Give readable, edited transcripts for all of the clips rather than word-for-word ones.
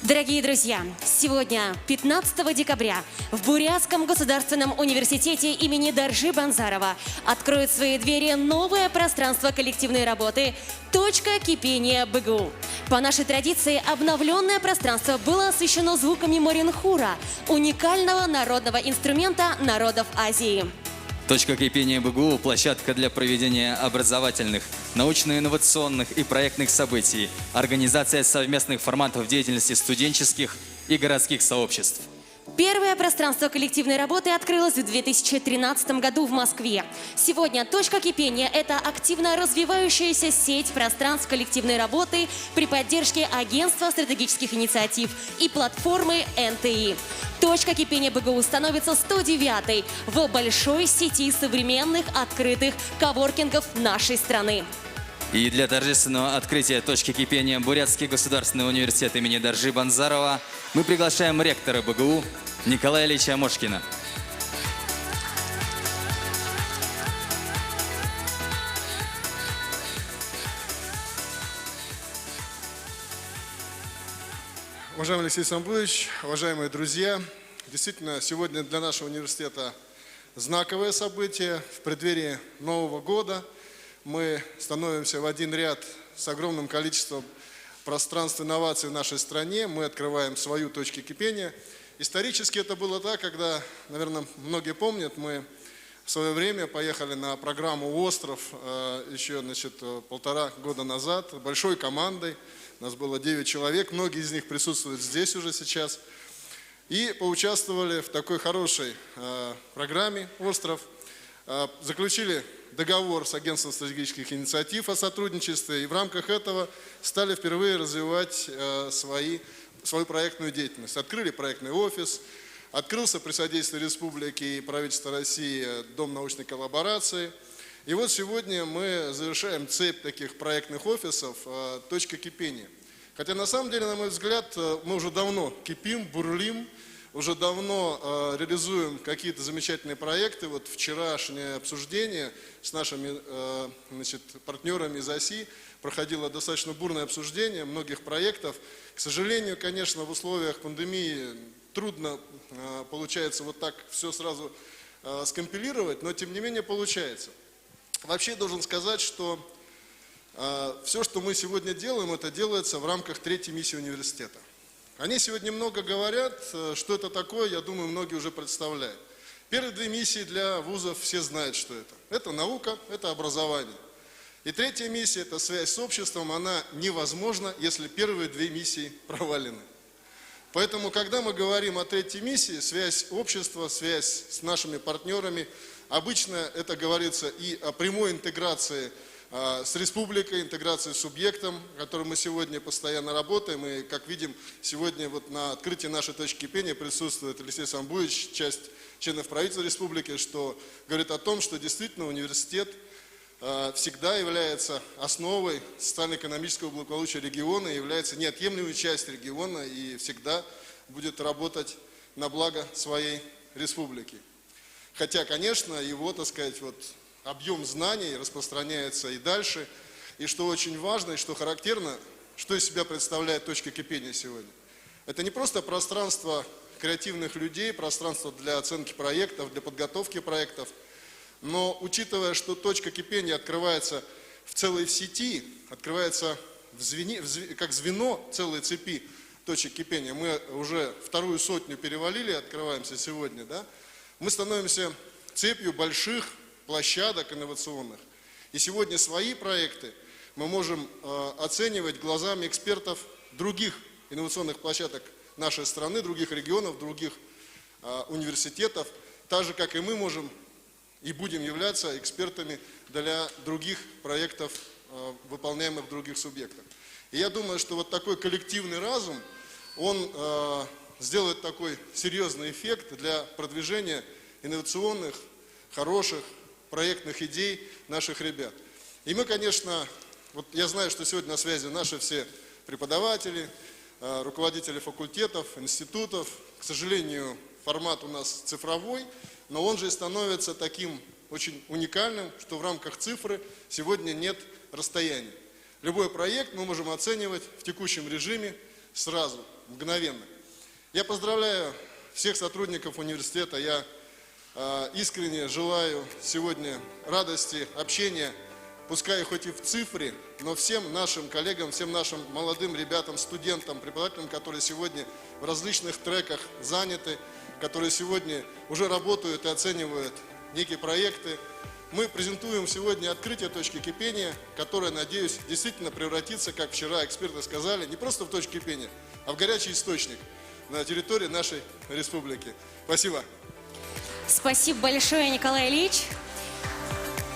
Дорогие друзья, сегодня, 15 декабря, в Бурятском государственном университете имени Доржи Банзарова откроет свои двери новое пространство коллективной работы «Точка кипения БГУ». По нашей традиции, обновленное пространство было освещено звуками моринхура, уникального народного инструмента народов Азии. Точка кипения БГУ – площадка для проведения образовательных, научно-инновационных и проектных событий, организация совместных форматов деятельности студенческих и городских сообществ. Первое пространство коллективной работы открылось в 2013 году в Москве. Сегодня «Точка кипения» – это активно развивающаяся сеть пространств коллективной работы при поддержке Агентства стратегических инициатив и платформы НТИ. «Точка кипения БГУ» становится 109-й в большой сети современных открытых коворкингов нашей страны. И для торжественного открытия точки кипения Бурятский государственный университет имени Доржи Банзарова мы приглашаем ректора БГУ Николая Ильича Мошкина. Уважаемый Алексей Самбуевич, уважаемые друзья, действительно, сегодня для нашего университета знаковое событие. В преддверии Нового года мы становимся в один ряд с огромным количеством пространств инноваций в нашей стране. Мы открываем свою точку кипения. Исторически это было так, когда, наверное, многие помнят, мы в свое время поехали на программу «Остров» еще, 1,5 года назад большой командой. У нас было 9 человек, многие из них присутствуют здесь уже сейчас. И поучаствовали в такой хорошей программе «Остров». Заключили договор с Агентством стратегических инициатив о сотрудничестве. И в рамках этого стали впервые развивать свою проектную деятельность. Открыли проектный офис, открылся при содействии республики и правительства России Дом научной коллаборации. И вот сегодня мы завершаем цепь таких проектных офисов «Точка кипения». Хотя на самом деле, на мой взгляд, мы уже давно кипим, бурлим, уже давно реализуем какие-то замечательные проекты. Вот вчерашнее обсуждение с нашими партнерами из ОСИ проходило достаточно бурное обсуждение многих проектов. К сожалению, конечно, в условиях пандемии трудно получается вот так все сразу скомпилировать, но тем не менее получается. Вообще должен сказать, что все, что мы сегодня делаем, это делается в рамках третьей миссии университета. Они сегодня много говорят, что это такое, я думаю, многие уже представляют. Первые 2 миссии для вузов все знают, что это. Это наука, это образование. И третья миссия – это связь с обществом, она невозможна, если первые 2 миссии провалены. Поэтому, когда мы говорим о третьей миссии, связь общества, связь с нашими партнерами, обычно это говорится и о прямой интеграции с республикой, интеграции с субъектом, которым мы сегодня постоянно работаем. И, как видим, сегодня вот на открытии нашей точки кипения присутствует Алексей Самбуевич, часть членов правительства республики, что говорит о том, что действительно университет всегда является основой социально-экономического благополучия региона, является неотъемлемой частью региона и всегда будет работать на благо своей республики. Хотя, конечно, его, объем знаний распространяется и дальше. И что очень важно, и что характерно, что из себя представляет точка кипения сегодня. Это не просто пространство креативных людей, пространство для оценки проектов, для подготовки проектов, но учитывая, что точка кипения открывается в целой сети, открывается как звено целой цепи точек кипения, мы уже 2-ю сотню перевалили, открываемся сегодня, да? Мы становимся цепью больших площадок инновационных. И сегодня свои проекты мы можем оценивать глазами экспертов других инновационных площадок нашей страны, других регионов, других университетов, так же, как и мы можем и будем являться экспертами для других проектов, выполняемых в других субъектах. И я думаю, что вот такой коллективный разум, он сделает такой серьезный эффект для продвижения инновационных, хороших, проектных идей наших ребят. И мы, конечно, вот я знаю, что сегодня на связи наши все преподаватели, руководители факультетов, институтов. К сожалению, формат у нас цифровой, но он же и становится таким очень уникальным, что в рамках цифры сегодня нет расстояний. Любой проект мы можем оценивать в текущем режиме сразу, мгновенно. Я поздравляю всех сотрудников университета. Я искренне желаю сегодня радости, общения, пускай хоть и в цифре, но всем нашим коллегам, всем нашим молодым ребятам, студентам, преподавателям, которые сегодня в различных треках заняты, которые сегодня уже работают и оценивают некие проекты. Мы презентуем сегодня открытие точки кипения, которая, надеюсь, действительно превратится, как вчера эксперты сказали, не просто в точку кипения, а в горячий источник на территории нашей республики. Спасибо. Спасибо большое, Николай Ильич.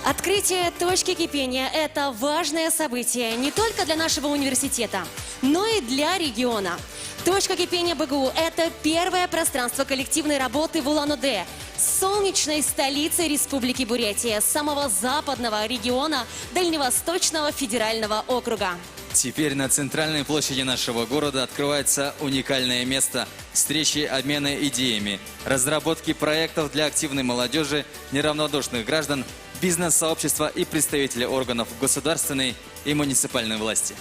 Открытие точки кипения – это важное событие не только для нашего университета, но и для региона. Точка кипения БГУ – это первое пространство коллективной работы в Улан-Удэ, солнечной столице Республики Бурятия, самого западного региона Дальневосточного федерального округа. Теперь на центральной площади нашего города открывается уникальное место встречи, обмена идеями, разработки проектов для активной молодежи, неравнодушных граждан, бизнес-сообщества и представителей органов государственной и муниципальной власти.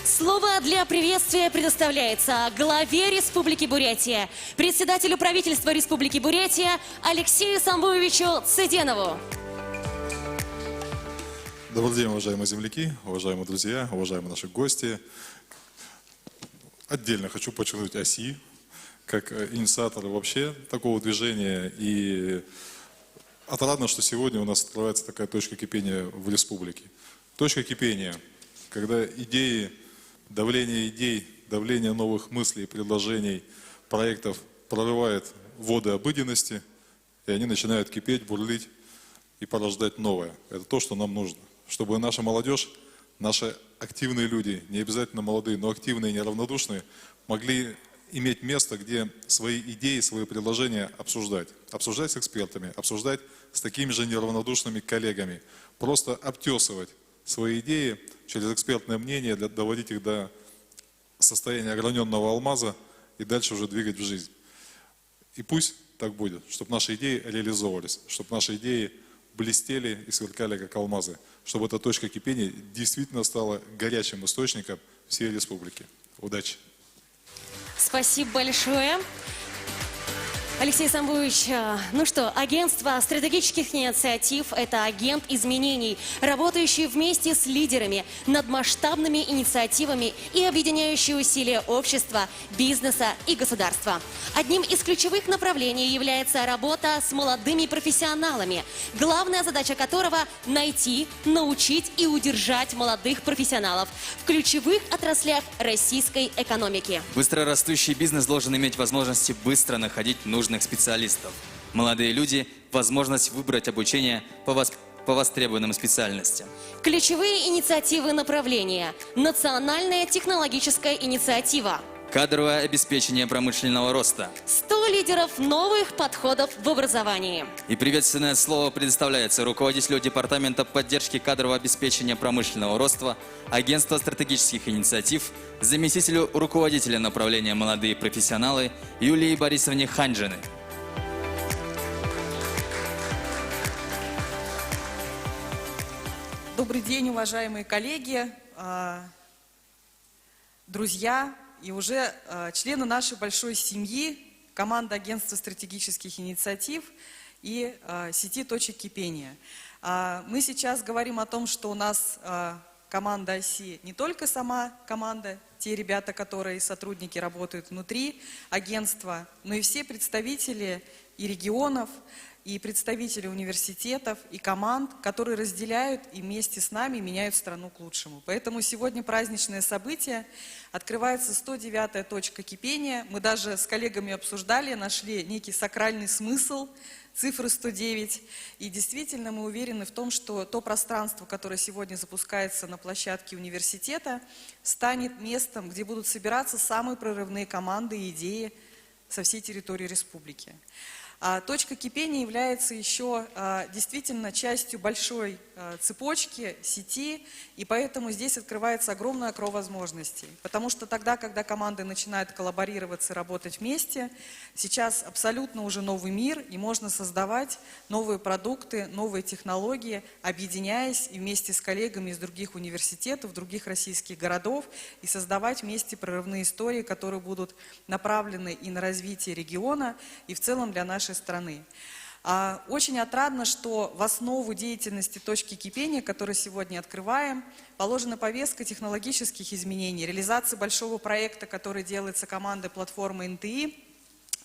Слово для приветствия предоставляется главе Республики Бурятия, председателю правительства Республики Бурятия Алексею Самбуевичу Цыденову. Добрый день, уважаемые земляки, уважаемые друзья, уважаемые наши гости. Отдельно хочу подчеркнуть ОСИ, как инициатора вообще такого движения. И отрадно, что сегодня у нас открывается такая точка кипения в республике. Точка кипения, когда идеи, давление новых мыслей, предложений, проектов прорывает воды обыденности, и они начинают кипеть, бурлить и порождать новое. Это то, что нам нужно. Чтобы наша молодежь, наши активные люди, не обязательно молодые, но активные и неравнодушные, могли иметь место, где свои идеи, свои предложения обсуждать. Обсуждать с экспертами, обсуждать с такими же неравнодушными коллегами. Просто обтесывать свои идеи через экспертное мнение, доводить их до состояния ограненного алмаза и дальше уже двигать в жизнь. И пусть так будет, чтобы наши идеи реализовывались, чтобы наши идеи блестели и сверкали, как алмазы, чтобы эта точка кипения действительно стала горячим источником всей республики. Удачи! Спасибо большое. Алексей Самбуевич, ну что, агентство стратегических инициатив – это агент изменений, работающий вместе с лидерами над масштабными инициативами и объединяющий усилия общества, бизнеса и государства. Одним из ключевых направлений является работа с молодыми профессионалами, главная задача которого – найти, научить и удержать молодых профессионалов в ключевых отраслях российской экономики. Быстрорастущий бизнес должен иметь возможности быстро находить нужных специалистов. Молодые люди – возможность выбрать обучение по востребованным специальностям. Ключевые инициативы направления. Национальная технологическая инициатива. Кадровое обеспечение промышленного роста. 100 лидеров новых подходов в образовании. И приветственное слово предоставляется руководителю Департамента поддержки кадрового обеспечения промышленного роста, Агентства стратегических инициатив, заместителю руководителя направления «Молодые профессионалы» Юлии Борисовне Ханжиной. Добрый день, уважаемые коллеги, друзья и уже члены нашей большой семьи, команда Агентства стратегических инициатив и сети точек кипения. Мы сейчас говорим о том, что у нас команда ОСИ не только сама команда, те ребята, которые сотрудники работают внутри агентства, но и все представители и регионов, и представители университетов, и команд, которые разделяют и вместе с нами меняют страну к лучшему. Поэтому сегодня праздничное событие. Открывается 109-я точка кипения. Мы даже с коллегами обсуждали, нашли некий сакральный смысл цифры 109. И действительно мы уверены в том, что то пространство, которое сегодня запускается на площадке университета, станет местом, где будут собираться самые прорывные команды и идеи со всей территории республики. Точка кипения является еще действительно частью большой цепочки, сети, и поэтому здесь открывается огромное окно возможностей. Потому что тогда, когда команды начинают коллаборироваться и работать вместе, сейчас абсолютно уже новый мир, и можно создавать новые продукты, новые технологии, объединяясь и вместе с коллегами из других университетов, других российских городов, и создавать вместе прорывные истории, которые будут направлены и на развитие региона, и в целом для нашей страны. Очень отрадно, что в основу деятельности точки кипения, которую сегодня открываем, положена повестка технологических изменений, реализации большого проекта, который делается командой платформы НТИ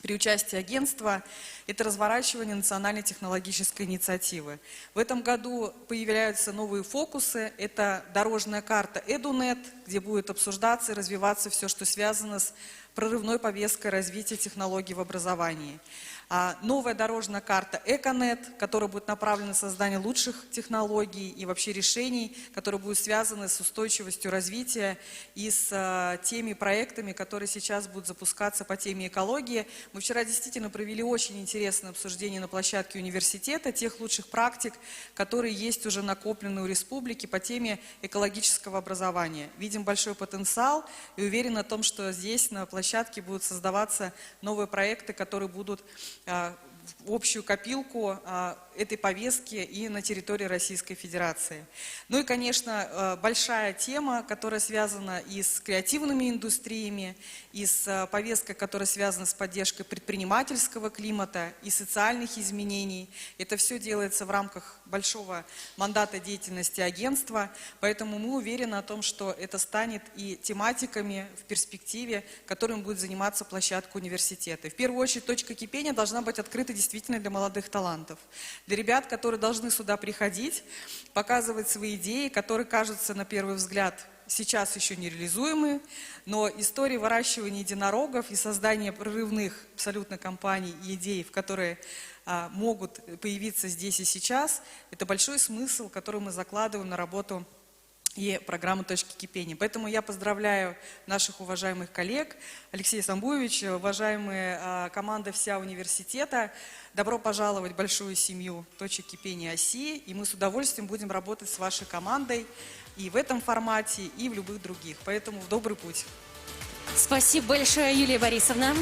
при участии агентства. Это разворачивание национальной технологической инициативы. В этом году появляются новые фокусы. Это дорожная карта EduNet, где будет обсуждаться и развиваться все, что связано с прорывной повесткой развития технологий в образовании. Новая дорожная карта EcoNet, которая будет направлена на создание лучших технологий и вообще решений, которые будут связаны с устойчивостью развития и с теми проектами, которые сейчас будут запускаться по теме экологии. Мы вчера действительно провели очень интересное обсуждение на площадке университета тех лучших практик, которые есть уже накоплены у республики по теме экологического образования. Видим большой потенциал и уверены о том, что здесь на площадке будут создаваться новые проекты, которые будут в общую копилку этой повестки и на территории Российской Федерации. Ну и, конечно, большая тема, которая связана и с креативными индустриями, и с повесткой, которая связана с поддержкой предпринимательского климата и социальных изменений. Это все делается в рамках большого мандата деятельности агентства, поэтому мы уверены о том, что это станет и тематиками в перспективе, которым будет заниматься площадка университета. В первую очередь, точка кипения должна быть открыта действительно для молодых талантов, для ребят, которые должны сюда приходить, показывать свои идеи, которые кажутся на первый взгляд сейчас еще нереализуемые, но история выращивания единорогов и создания прорывных абсолютно компаний и идей, в которые могут появиться здесь и сейчас, это большой смысл, который мы закладываем на работу и программы «Точки кипения». Поэтому я поздравляю наших уважаемых коллег, Алексей Самбуевич, уважаемая команда вся университета. Добро пожаловать в большую семью «Точек кипения ОСИ», и мы с удовольствием будем работать с вашей командой и в этом формате, и в любых других. Поэтому в добрый путь. Спасибо большое, Юлия Борисовна.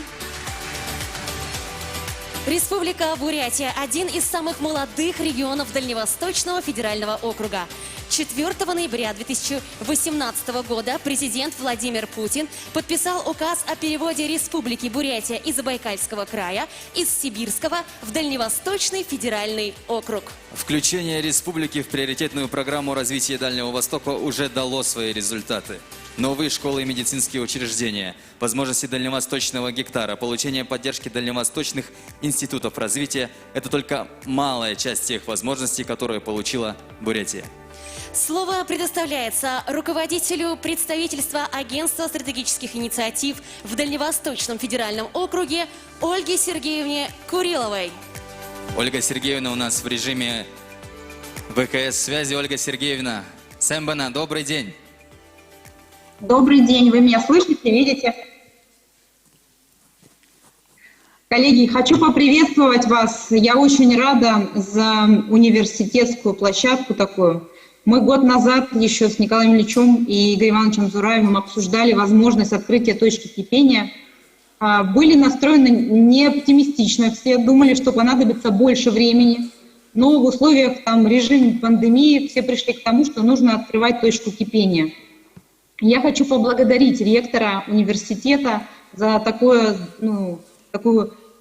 Республика Бурятия – один из самых молодых регионов Дальневосточного федерального округа. 4 ноября 2018 года президент Владимир Путин подписал указ о переводе Республики Бурятия из Забайкальского края из Сибирского в Дальневосточный федеральный округ. Включение республики в приоритетную программу развития Дальнего Востока уже дало свои результаты. Новые школы и медицинские учреждения, возможности дальневосточного гектара, получение поддержки дальневосточных институтов развития – это только малая часть тех возможностей, которые получила Бурятия. Слово предоставляется руководителю представительства Агентства стратегических инициатив в Дальневосточном федеральном округе Ольге Сергеевне Куриловой. Ольга Сергеевна у нас в режиме ВКС-связи. Ольга Сергеевна, Сэмбана, добрый день. Добрый день, вы меня слышите, видите? Коллеги, хочу поприветствовать вас. Я очень рада за университетскую площадку такую. Мы год назад еще с Николаем Ильичем и Игорем Ивановичем Зураевым обсуждали возможность открытия точки кипения. Были настроены не оптимистично, все думали, что понадобится больше времени. Но в условиях режима пандемии все пришли к тому, что нужно открывать точку кипения. Я хочу поблагодарить ректора университета за такую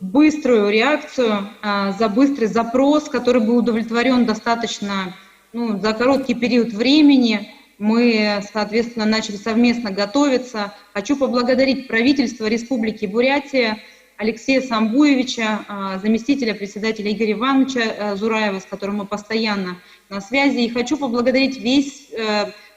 быструю реакцию, за быстрый запрос, который был удовлетворен достаточно за короткий период времени. Мы, соответственно, начали совместно готовиться. Хочу поблагодарить правительство Республики Бурятия, Алексея Самбуевича, заместителя председателя Игоря Ивановича Зураева, с которым мы постоянно на связи. И хочу поблагодарить весь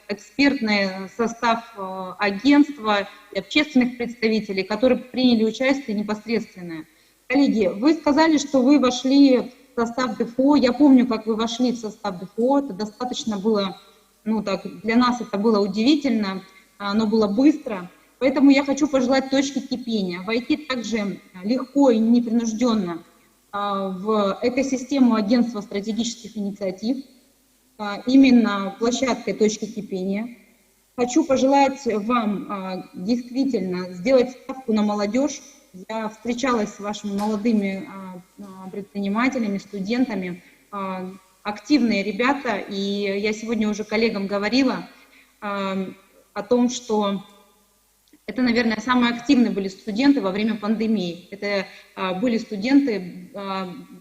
экспертный состав агентства и общественных представителей, которые приняли участие непосредственно. Коллеги, вы сказали, что вы вошли в состав ДФО. Я помню, как вы вошли в состав ДФО. Это достаточно было, для нас это было удивительно, оно было быстро. Поэтому я хочу пожелать точке кипения войти также легко и непринужденно в экосистему агентства стратегических инициатив. именно площадкой «Точки кипения». Хочу пожелать вам действительно сделать ставку на молодежь. Я встречалась с вашими молодыми предпринимателями, студентами, активные ребята, и я сегодня уже коллегам говорила о том, что это, наверное, самые активные были студенты во время пандемии. Это были студенты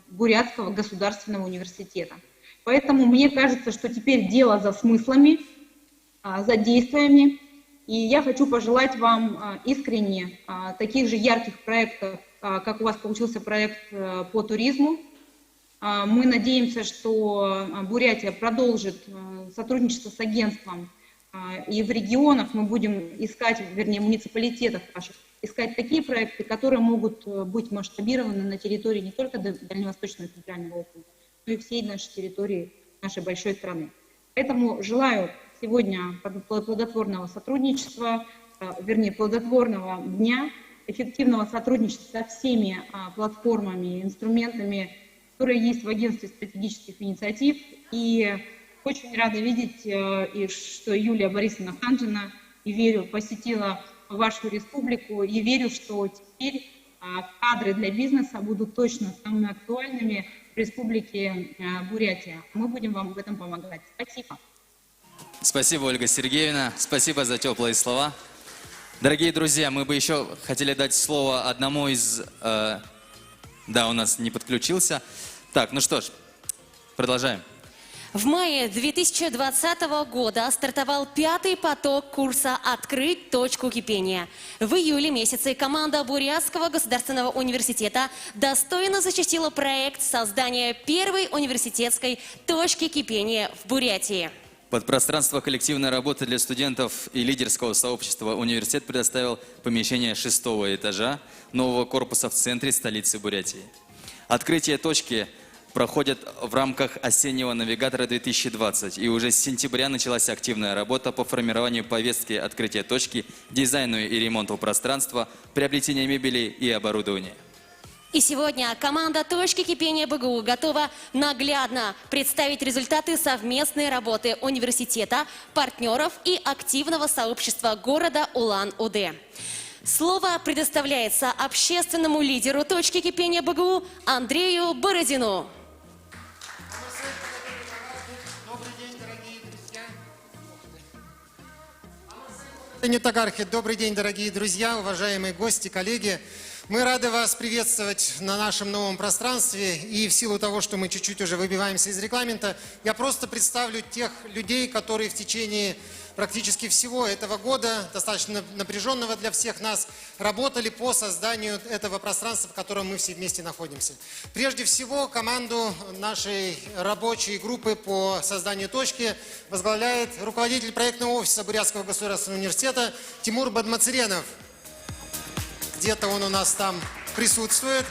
Бурятского государственного университета. Поэтому мне кажется, что теперь дело за смыслами, за действиями. И я хочу пожелать вам искренне таких же ярких проектов, как у вас получился проект по туризму. Мы надеемся, что Бурятия продолжит сотрудничество с агентством, и в регионах мы будем искать, вернее, в муниципалитетах наших, искать такие проекты, которые могут быть масштабированы на территории не только Дальневосточного федерального округа, но и всей нашей территории, нашей большой страны. Поэтому желаю сегодня плодотворного сотрудничества, вернее, плодотворного дня, эффективного сотрудничества со всеми платформами, инструментами, которые есть в агентстве стратегических инициатив. И очень рада видеть, что Юлия Борисовна Ханжина, и верю, посетила вашу республику, и верю, что теперь кадры для бизнеса будут точно самыми актуальными в республике Бурятия. Мы будем вам в этом помогать. Спасибо. Спасибо, Ольга Сергеевна. Спасибо за теплые слова. Дорогие друзья, мы бы еще хотели дать слово одному из... Да, у нас не подключился. Так, ну что ж, продолжаем. В мае 2020 года стартовал 5-й поток курса «Открыть точку кипения». В июле месяце команда Бурятского государственного университета достойно защитила проект создания первой университетской точки кипения в Бурятии. Под пространство коллективной работы для студентов и лидерского сообщества университет предоставил помещение 6-го этажа нового корпуса в центре столицы Бурятии. Открытие точки проходит в рамках осеннего навигатора 2020, и уже с сентября началась активная работа по формированию повестки открытия точки, дизайну и ремонту пространства, приобретению мебели и оборудования. И сегодня команда «Точки кипения БГУ» готова наглядно представить результаты совместной работы университета, партнеров и активного сообщества города Улан-Удэ. Слово предоставляется общественному лидеру «Точки кипения БГУ» Андрею Бородину. Добрый день, дорогие друзья. Тагархи, добрый день, дорогие друзья, уважаемые гости, коллеги. Мы рады вас приветствовать на нашем новом пространстве, и в силу того, что мы чуть-чуть уже выбиваемся из регламента, я просто представлю тех людей, которые в течение практически всего этого года, достаточно напряженного для всех нас, работали по созданию этого пространства, в котором мы все вместе находимся. Прежде всего, команду нашей рабочей группы по созданию точки возглавляет руководитель проектного офиса Бурятского государственного университета Тимур Бадмацыренов. Где-то он у нас там присутствует.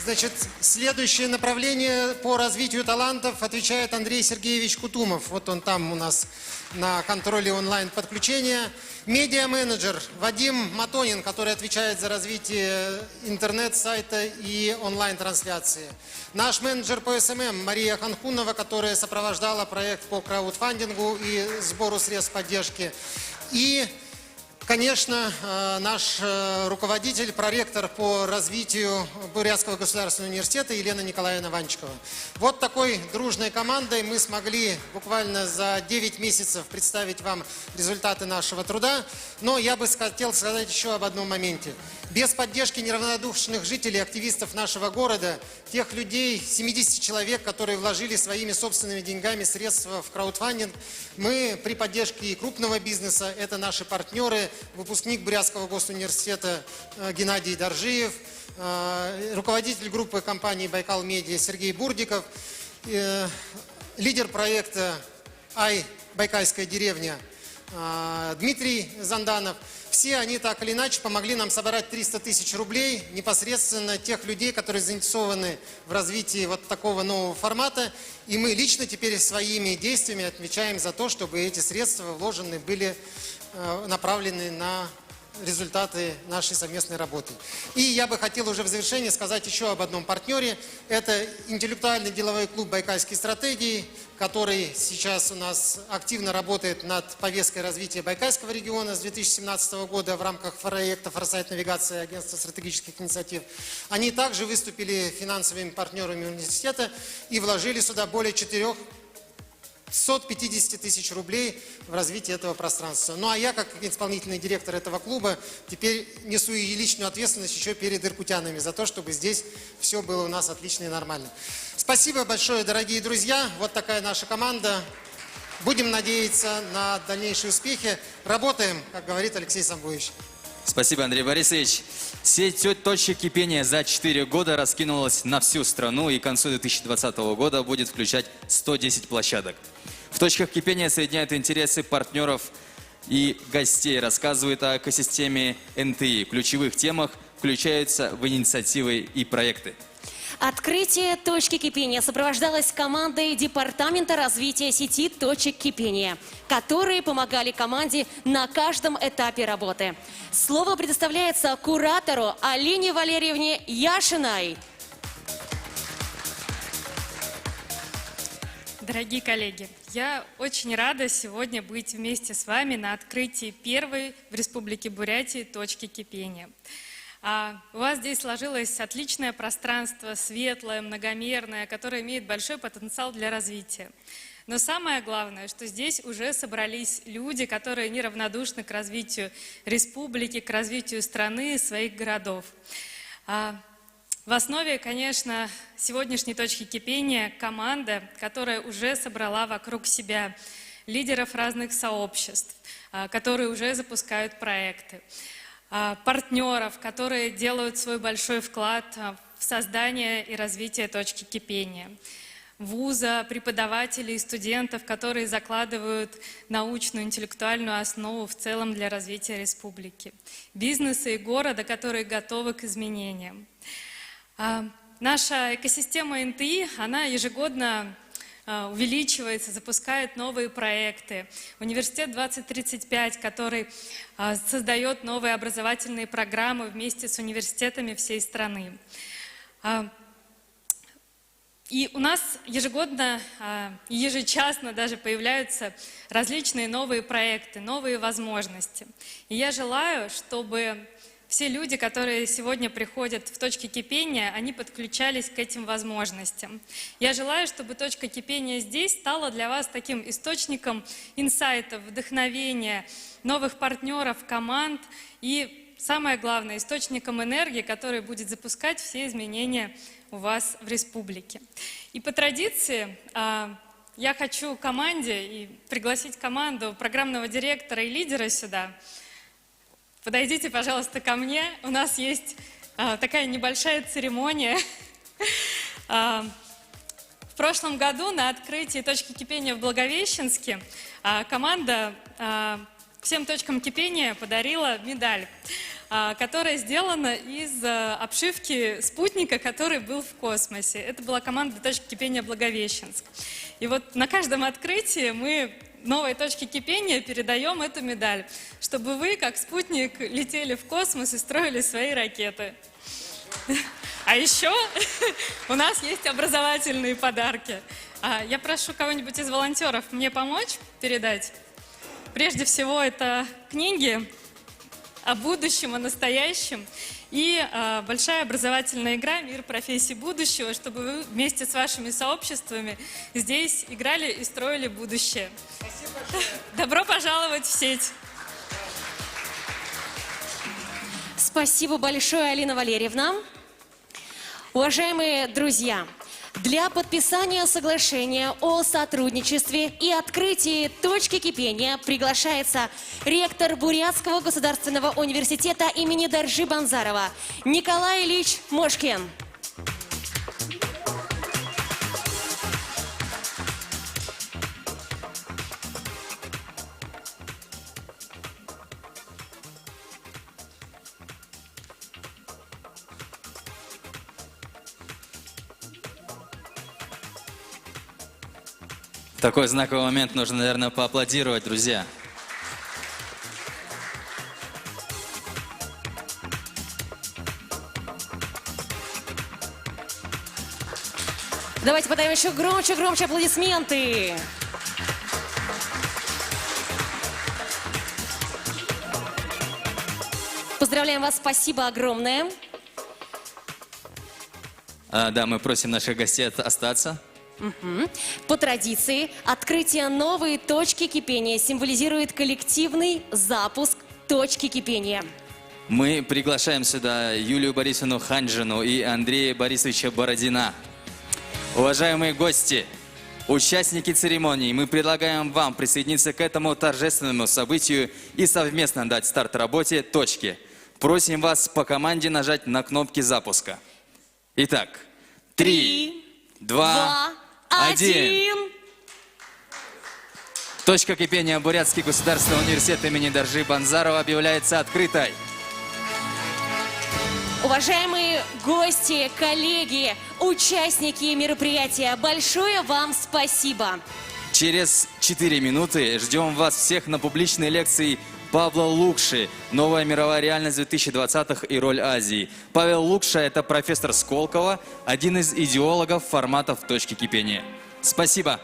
Значит, следующее направление по развитию талантов отвечает Андрей Сергеевич Кутумов. Вот он там у нас на контроле онлайн-подключения. Медиа-менеджер Вадим Матонин, который отвечает за развитие интернет-сайта и онлайн-трансляции. Наш менеджер по СММ Мария Ханхунова, которая сопровождала проект по краудфандингу и сбору средств поддержки. И конечно, наш руководитель, проректор по развитию Бурятского государственного университета Елена Николаевна Ванчикова. Вот такой дружной командой мы смогли буквально за 9 месяцев представить вам результаты нашего труда. Но я бы хотел сказать еще об одном моменте. Без поддержки неравнодушных жителей, активистов нашего города, тех людей, 70 человек, которые вложили своими собственными деньгами средства в краудфандинг, мы при поддержке и крупного бизнеса, это наши партнеры, выпускник Бурятского госуниверситета Геннадий Доржиев, руководитель группы компании «Байкал Медиа» Сергей Бурдиков, лидер проекта «Ай, Байкальская деревня» Дмитрий Занданов. Все они так или иначе помогли нам собрать 300 тысяч рублей непосредственно тех людей, которые заинтересованы в развитии вот такого нового формата. И мы лично теперь своими действиями отвечаем за то, чтобы эти средства вложены были направлены на результаты нашей совместной работы. И я бы хотел уже в завершении сказать еще об одном партнере. Это интеллектуальный деловой клуб «Байкальские стратегии», который сейчас у нас активно работает над повесткой развития Байкальского региона с 2017 года в рамках проекта «Форсайт навигации» Агентства стратегических инициатив. Они также выступили финансовыми партнерами университета и вложили сюда более 450 тысяч рублей в развитие этого пространства. Ну а я, как исполнительный директор этого клуба, теперь несу и личную ответственность еще перед иркутянами за то, чтобы здесь все было у нас отлично и нормально. Спасибо большое, дорогие друзья. Вот такая наша команда. Будем надеяться на дальнейшие успехи. Работаем, как говорит Алексей Самбуевич. Спасибо, Андрей Борисович. Сеть точек кипения за 4 года раскинулась на всю страну и к концу 2020 года будет включать 110 площадок. В точках кипения соединяют интересы партнеров и гостей, рассказывают о экосистеме НТИ. В ключевых темах включаются в инициативы и проекты. Открытие точки кипения сопровождалось командой Департамента развития сети точек кипения, которые помогали команде на каждом этапе работы. Слово предоставляется куратору Алине Валерьевне Яшиной. Дорогие коллеги, я очень рада сегодня быть вместе с вами на открытии первой в Республике Бурятия точки кипения. У вас здесь сложилось отличное пространство, светлое, многомерное, которое имеет большой потенциал для развития. Но самое главное, что здесь уже собрались люди, которые неравнодушны к развитию республики, к развитию страны, своих городов. В основе, конечно, сегодняшней точки кипения команда, которая уже собрала вокруг себя лидеров разных сообществ, которые уже запускают проекты, партнеров, которые делают свой большой вклад в создание и развитие точки кипения, вуза, преподавателей и студентов, которые закладывают научную, интеллектуальную основу в целом для развития республики, бизнеса и города, которые готовы к изменениям. Наша экосистема НТИ, она ежегодно увеличивается, запускает новые проекты. Университет 2035, который создает новые образовательные программы вместе с университетами всей страны. И у нас ежегодно, ежечасно даже появляются различные новые проекты, новые возможности. И я желаю, чтобы все люди, которые сегодня приходят в точки кипения, они подключались к этим возможностям. Я желаю, чтобы точка кипения здесь стала для вас таким источником инсайтов, вдохновения, новых партнеров, команд и, самое главное, источником энергии, который будет запускать все изменения у вас в республике. И по традиции я хочу команде и пригласить команду программного директора и лидера сюда. Подойдите, пожалуйста, ко мне. У нас есть такая небольшая церемония. В прошлом году на открытии точки кипения в Благовещенске команда всем точкам кипения подарила медаль, которая сделана из обшивки спутника, который был в космосе. Это была команда точки кипения Благовещенск. И вот на каждом открытии мы новой точки кипения передаем эту медаль, чтобы вы, как спутник, летели в космос и строили свои ракеты. А еще у нас есть образовательные подарки. Я прошу кого-нибудь из волонтеров мне помочь передать. Прежде всего, это книги о будущем, о настоящем и большая образовательная игра «Мир профессий будущего», чтобы вы вместе с вашими сообществами здесь играли и строили будущее. Спасибо большое. Добро пожаловать в сеть! Спасибо большое, Алина Валерьевна. Уважаемые друзья, для подписания соглашения о сотрудничестве и открытии точки кипения приглашается ректор Бурятского государственного университета имени Доржи Банзарова Николай Ильич Мошкин. В такой знаковый момент нужно, наверное, поаплодировать, друзья. Давайте подаем еще громче аплодисменты. Поздравляем вас, спасибо огромное. Да, мы просим наших гостей остаться. По традиции, открытие новой точки кипения символизирует коллективный запуск точки кипения. Мы приглашаем сюда Юлию Борисовну Ханжину и Андрея Борисовича Бородина. Уважаемые гости, участники церемонии, мы предлагаем вам присоединиться к этому торжественному событию и совместно дать старт работе точки. Просим вас по команде нажать на кнопки запуска. Итак, 3, 2, 1. Точка кипения Бурятский государственный университет имени Доржи Банзарова объявляется открытой. Уважаемые гости, коллеги, участники мероприятия, большое вам спасибо. Через 4 минуты ждем вас всех на публичной лекции Павла Лукши «Новая мировая реальность 2020-х и роль Азии». Павел Лукша – это профессор Сколково, один из идеологов форматов точки кипения. Спасибо.